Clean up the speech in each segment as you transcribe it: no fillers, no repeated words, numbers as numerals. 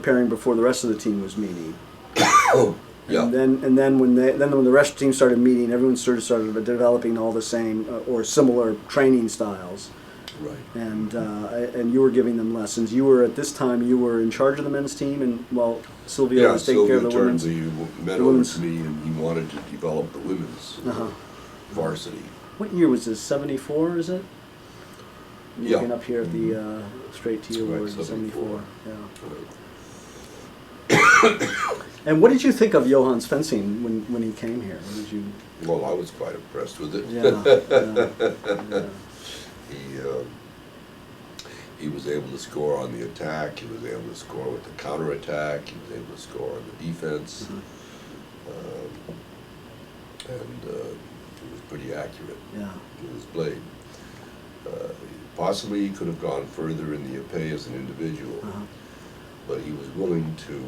preparing before the rest of the team was meeting. Oh, yeah. And then when the rest of the team started meeting, everyone started developing all the same or similar training styles. Right. And you were giving them lessons. You were at this time you were in charge of the men's team, and while Sylvia was taking care of the women's. Yeah, Sylvia turned the men over to me, and he wanted to develop the women's varsity. What year was this? 74, is it? Yeah. Looking up here at the straight to you Right, awards, 74. Yeah. Right. And what did you think of Johan's fencing when he came here? What did you? Well, I was quite impressed with it. Yeah. He was able to score on the attack. He was able to score with the counterattack. He was able to score on the defense, and he was pretty accurate with his blade. Possibly he could have gone further in the épée as an individual, but he was willing to.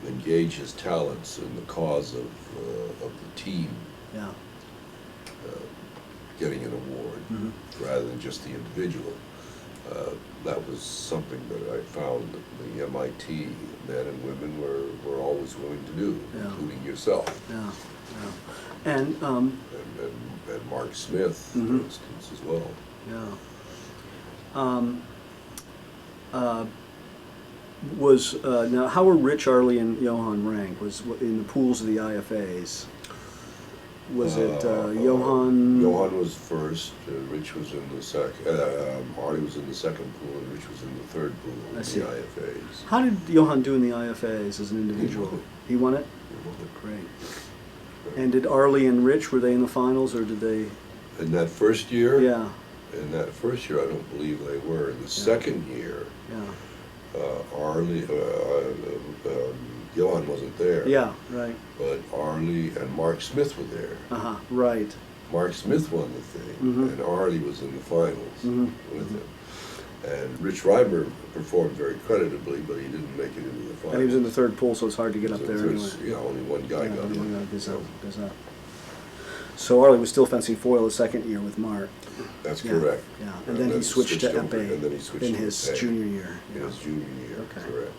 Engage his talents in the cause of the team. Yeah. Getting an award rather than just the individual. That was something that I found that the MIT men and women were always willing to do, including yourself. Yeah. And Mark Smith, for instance, as well. Yeah. Now how were Rich, Arlie, and Johan ranked? Was in the pools of the IFAs? Was it Johan? Johan was first. Rich was in the second. Arlie was in the second pool, and Rich was in the third pool of the IFAs. How did Johan do in the IFAs as an individual? He won it. He won it. Great. And did Arlie and Rich, were they in the finals, or did they? In that first year? Yeah. In that first year, I don't believe they were. In the second year, Arlie, Johan wasn't there. Yeah, right. But Arlie and Mark Smith were there. Right. Mark Smith won the thing, and Arlie was in the finals with him. And Rich Reimer performed very creditably, but he didn't make it into the finals. And he was in the third pool, so it's hard to get up there anyway. Yeah, only one guy got in. Goes up. So Arlie was still fencing foil the second year with Mark. That's correct. Yeah, and then he switched to épée in his junior year. In his junior year, correct.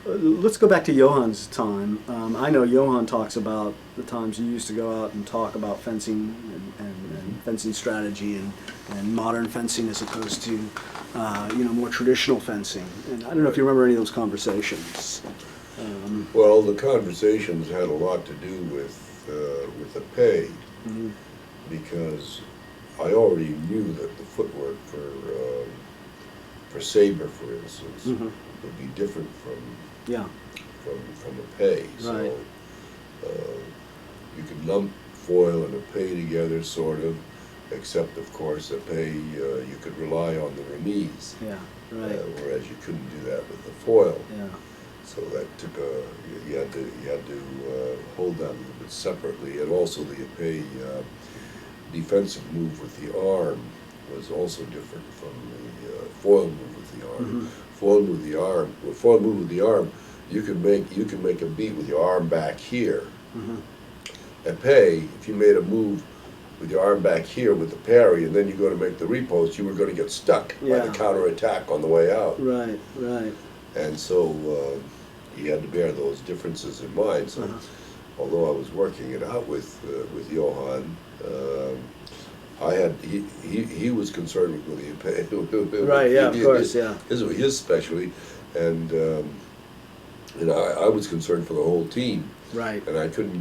Let's go back to Johan's time. I know Johan talks about the times you used to go out and talk about fencing and fencing strategy and modern fencing as opposed to more traditional fencing. And I don't know if you remember any of those conversations. Well, the conversations had a lot to do with the pay, because I already knew that the footwork for saber, for instance, would be different from a pay. Right. So you could lump foil and a pay together, sort of, except of course a pay you could rely on the remise. Yeah. Right. Whereas you couldn't do that with the foil. Yeah. So that took you had to hold that a little bit separately, and also the épée defensive move with the arm was also different from the foil move with the arm. Foil move with the arm, you can make a beat with your arm back here. Épée, if you made a move with your arm back here with the parry, and then you go to make the riposte, you were going to get stuck by the counterattack on the way out. Right. Right. And so you had to bear those differences in mind. So, although I was working it out with Johan, he was concerned with the épée. Right. Yeah. Of course. Yeah. His specialty, and I was concerned for the whole team. Right. And I couldn't